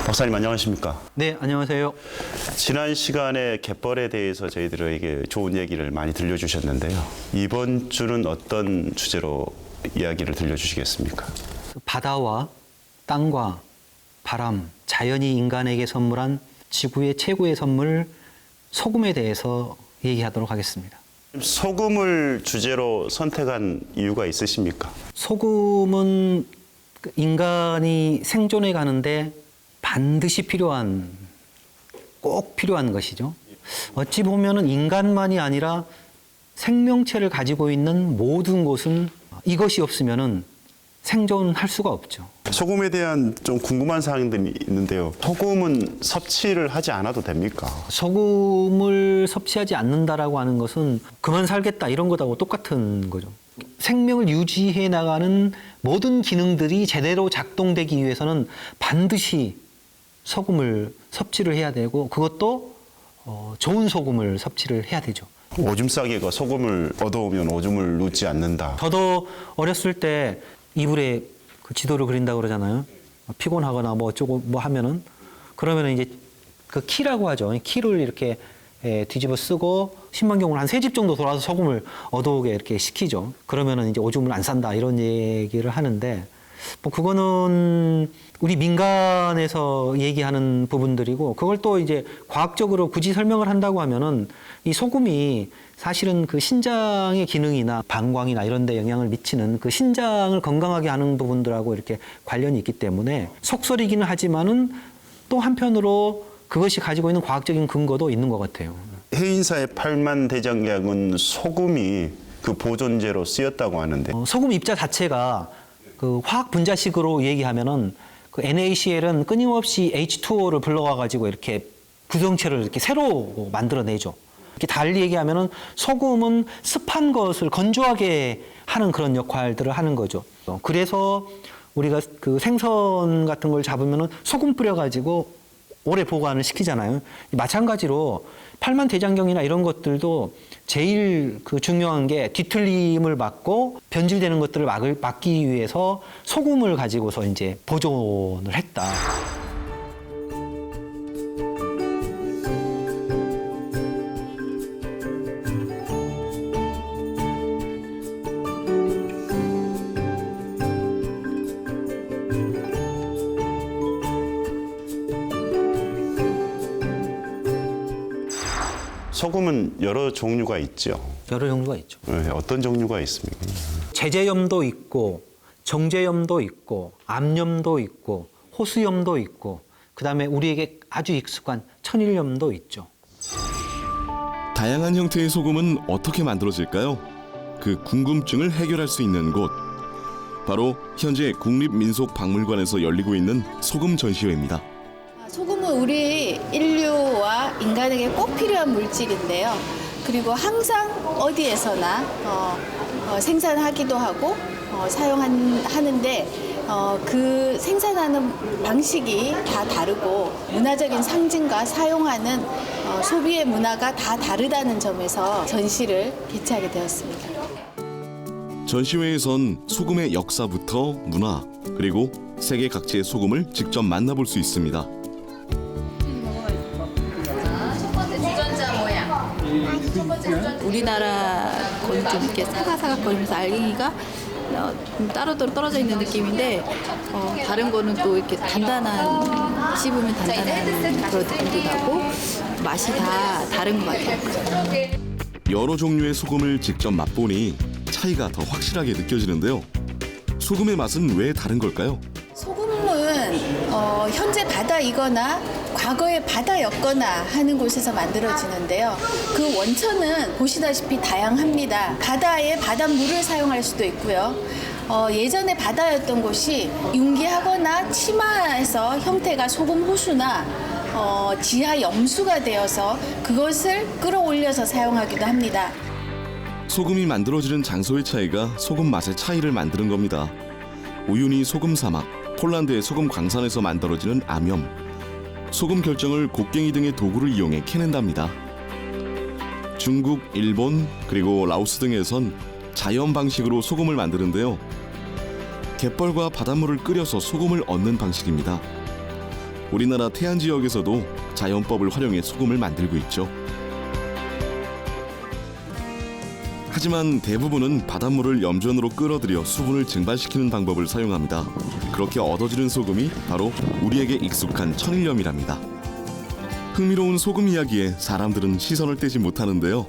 박사님 안녕하십니까? 네, 안녕하세요. 지난 시간에 갯벌에 대해서 저희들에게 좋은 얘기를 많이 들려주셨는데요. 이번 주는 어떤 주제로 이야기를 들려주시겠습니까? 바다와 땅과 바람, 자연이 인간에게 선물한 지구의 최고의 선물 소금에 대해서 얘기하도록 하겠습니다. 소금을 주제로 선택한 이유가 있으십니까? 소금은 인간이 생존해 가는데 반드시 필요한, 꼭 필요한 것이죠. 어찌 보면은 인간만이 아니라 생명체를 가지고 있는 모든 곳은 이것이 없으면은 생존할 수가 없죠. 소금에 대한 좀 궁금한 사항들이 있는데요. 소금은 섭취를 하지 않아도 됩니까? 소금을 섭취하지 않는다라고 하는 것은 그만 살겠다 이런 것하고 똑같은 거죠. 생명을 유지해 나가는 모든 기능들이 제대로 작동되기 위해서는 반드시 소금을 섭취를 해야 되고 그것도 좋은 소금을 섭취를 해야 되죠. 오줌 싸개가 소금을 얻어오면 오줌을 누지 않는다. 저도 어렸을 때 이불에 그 지도를 그린다고 그러잖아요. 피곤하거나 뭐 어쩌고 뭐 하면은 그러면은 이제 그 키라고 하죠. 키를 이렇게 뒤집어 쓰고 신만경을 한 3집 정도 돌아서 소금을 얻어오게 이렇게 시키죠. 그러면은 이제 오줌을 안 싼다 이런 얘기를 하는데 뭐 그거는 우리 민간에서 얘기하는 부분들이고 그걸 또 이제 과학적으로 굳이 설명을 한다고 하면은 이 소금이 사실은 그 신장의 기능이나 방광이나 이런 데 영향을 미치는 그 신장을 건강하게 하는 부분들하고 이렇게 관련이 있기 때문에 속설이기는 하지만은 또 한편으로 그것이 가지고 있는 과학적인 근거도 있는 것 같아요. 해인사의 8만 대장경은 소금이 그 보존제로 쓰였다고 하는데 소금 입자 자체가 그 화학 분자식으로 얘기하면은 그 NaCl은 끊임없이 H2O를 불러와 가지고 이렇게 구성체를 이렇게 새로 만들어내죠. 이렇게 달리 얘기하면은 소금은 습한 것을 건조하게 하는 그런 역할들을 하는 거죠. 그래서 우리가 그 생선 같은 걸 잡으면은 소금 뿌려 가지고 오래 보관을 시키잖아요. 마찬가지로 8만 대장경이나 이런 것들도 제일 그 중요한 게 뒤틀림을 막고 변질되는 것들을 막기 위해서 소금을 가지고서 이제 보존을 했다. 소금은 여러 종류가 있죠. 여러 종류가 있죠. 네, 어떤 종류가 있습니까? 제제염도 있고 정제염도 있고 암염도 있고 호수염도 있고 그다음에 우리에게 아주 익숙한 천일염도 있죠. 다양한 형태의 소금은 어떻게 만들어질까요? 그 궁금증을 해결할 수 있는 곳, 바로 현재 국립민속박물관에서 열리고 있는 소금 전시회입니다. 소금은 우리 인류와 인간에게 꼭 필요한 물질인데요. 그리고 항상 어디에서나 생산하기도 하고 사용하는데 그 생산하는 방식이 다 다르고 문화적인 상징과 사용하는 소비의 문화가 다 다르다는 점에서 전시를 개최하게 되었습니다. 전시회에선 소금의 역사부터 문화, 그리고 세계 각지의 소금을 직접 만나볼 수 있습니다. 우리나라 거는 좀 이렇게 사각사각거리면서 알갱이가 따로따로 떨어져 있는 느낌인데 다른 거는 또 이렇게 단단한 씹으면 단단한 그런 느낌도 나고 맛이 다 다른 것 같아요. 여러 종류의 소금을 직접 맛보니 차이가 더 확실하게 느껴지는데요. 소금의 맛은 왜 다른 걸까요? 소금은 현재 바다이거나 과거에 바다였거나 하는 곳에서 만들어지는데요. 그 원천은 보시다시피 다양합니다. 바다에 바닷물을 사용할 수도 있고요. 예전에 바다였던 곳이 융기하거나 침하에서 형태가 소금 호수나 지하 염수가 되어서 그것을 끌어올려서 사용하기도 합니다. 소금이 만들어지는 장소의 차이가 소금 맛의 차이를 만드는 겁니다. 우유니 소금 사막, 폴란드의 소금 광산에서 만들어지는 암염, 소금 결정을 곡괭이 등의 도구를 이용해 캐낸답니다. 중국, 일본, 그리고 라오스 등에선 자연 방식으로 소금을 만드는데요. 갯벌과 바닷물을 끓여서 소금을 얻는 방식입니다. 우리나라 태안 지역에서도 자연법을 활용해 소금을 만들고 있죠. 하지만 대부분은 바닷물을 염전으로 끌어들여 수분을 증발시키는 방법을 사용합니다. 그렇게 얻어지는 소금이 바로 우리에게 익숙한 천일염이랍니다. 흥미로운 소금 이야기에 사람들은 시선을 떼지 못하는데요.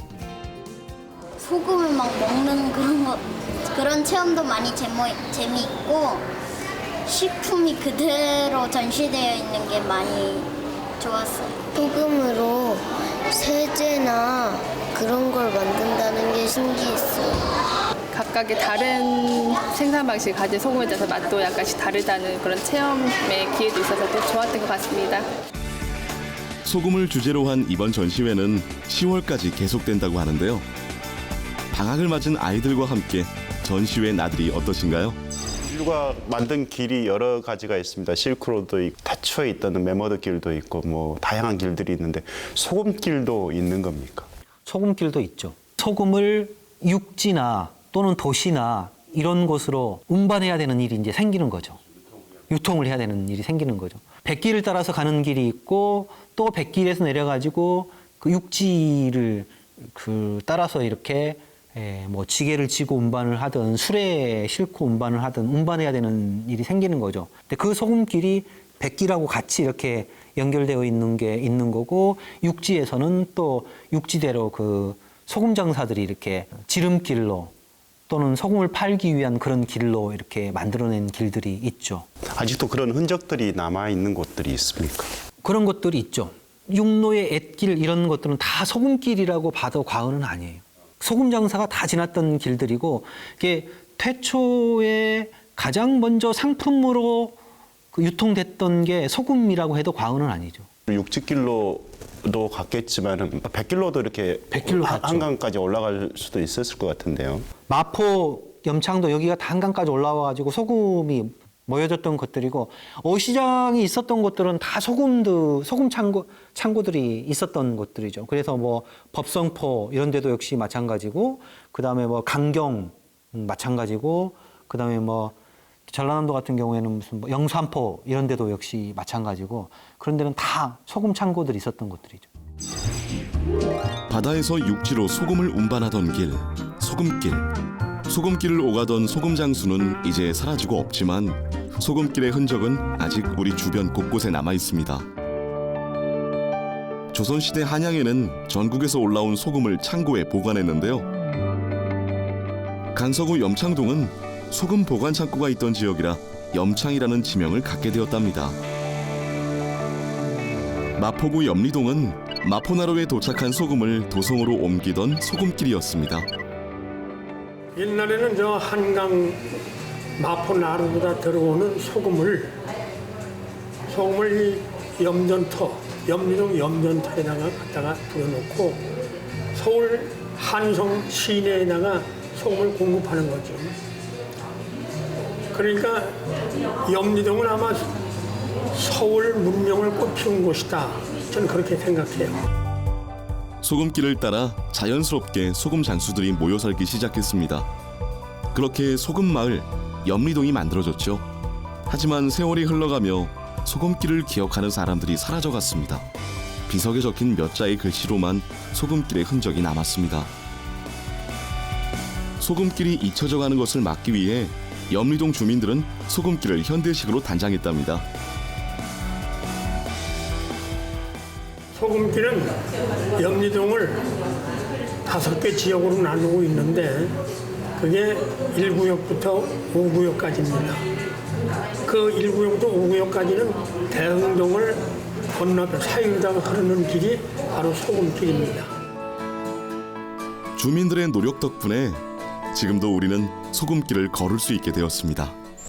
소금을 막 먹는 그런 체험도 많이 재미있고 식품이 그대로 전시되어 있는 게 많이 좋았어요. 소금으로 세제나 그런 걸 만든다는 게 신기했어요. 각각의 다른 생산 방식을 가진 소금에 대해서 맛도 약간씩 다르다는 그런 체험의 기회도 있어서 또 좋았던 것 같습니다. 소금을 주제로 한 이번 전시회는 10월까지 계속된다고 하는데요. 방학을 맞은 아이들과 함께 전시회 나들이 어떠신가요? 인류가 만든 길이 여러 가지가 있습니다. 실크로드도 있고 태초에 있던 매머드 길도 있고 뭐 다양한 길들이 있는데 소금길도 있는 겁니까? 소금길도 있죠. 소금을 육지나 또는 도시나 이런 곳으로 운반해야 되는 일이 이제 생기는 거죠. 유통을 해야 되는 일이 생기는 거죠. 백길을 따라서 가는 길이 있고 또 백길에서 내려가지고 그 육지를 따라서 이렇게 뭐 지게를 지고 운반을 하든 수레에 싣고 운반을 하든 운반해야 되는 일이 생기는 거죠. 근데 그 소금길이 백길하고 같이 이렇게 연결되어 있는 게 있는 거고 육지에서는 또 육지대로 그 소금 장사들이 이렇게 지름길로 또는 소금을 팔기 위한 그런 길로 이렇게 만들어낸 길들이 있죠. 아직도 그런 흔적들이 남아 있는 곳들이 있습니까? 그런 것들이 있죠. 육로의 엣길 이런 것들은 다 소금길이라고 봐도 과언은 아니에요. 소금 장사가 다 지났던 길들이고 이게 태초에 가장 먼저 상품으로 유통됐던 게 소금이라고 해도 과언은 아니죠. 육지길로도 갔겠지만 백길로도 이렇게 백길로 갔죠. 한강까지 올라갈 수도 있었을 것 같은데요. 마포, 염창도 여기가 다 한강까지 올라와가지고 소금이 모여졌던 것들이고 어시장이 있었던 곳들은 다 소금 창고들이 있었던 곳들이죠. 그래서 뭐 법성포 이런 데도 역시 마찬가지고 그다음에 뭐 강경 마찬가지고 그다음에 뭐 전라남도 같은 경우에는 무슨 뭐 영산포 이런 데도 역시 마찬가지고 그런 데는 다 소금 창고들이 있었던 곳들이죠. 바다에서 육지로 소금을 운반하던 길, 소금길. 소금길을 오가던 소금 장수는 이제 사라지고 없지만 소금길의 흔적은 아직 우리 주변 곳곳에 남아 있습니다. 조선시대 한양에는 전국에서 올라온 소금을 창고에 보관했는데요. 강서구 염창동은 소금 보관 창고가 있던 지역이라 염창이라는 지명을 갖게 되었답니다. 마포구 염리동은 마포나루에 도착한 소금을 도성으로 옮기던 소금길이었습니다. 옛날에는 저 한강 마포나루보다 들어오는 소금을 이 염전터, 염리동 염전터에다가 갖다가 부어놓고 서울 한성 시내에다가 소금을 공급하는 거죠. 그러니까 염리동은 아마 서울 문명을 꽃피운 곳이다. 저는 그렇게 생각해요. 소금길을 따라 자연스럽게 소금 장수들이 모여 살기 시작했습니다. 그렇게 소금 마을 염리동이 만들어졌죠. 하지만 세월이 흘러가며 소금길을 기억하는 사람들이 사라져갔습니다. 비석에 적힌 몇 자의 글씨로만 소금길의 흔적이 남았습니다. 소금길이 잊혀져가는 것을 막기 위해 염리동 주민들은 소금길을 현대식으로 단장했답니다. 소금길은 염리동을 5개 지역으로 나누고 있는데 그게 1구역부터 5구역까지입니다. 그 1구역부터 5구역까지는 대흥동을 건너서 사유리다가 흐르는 길이 바로 소금길입니다. 주민들의 노력 덕분에 지금도 우리는 소금길을 걸을 수 있게 되었습니다.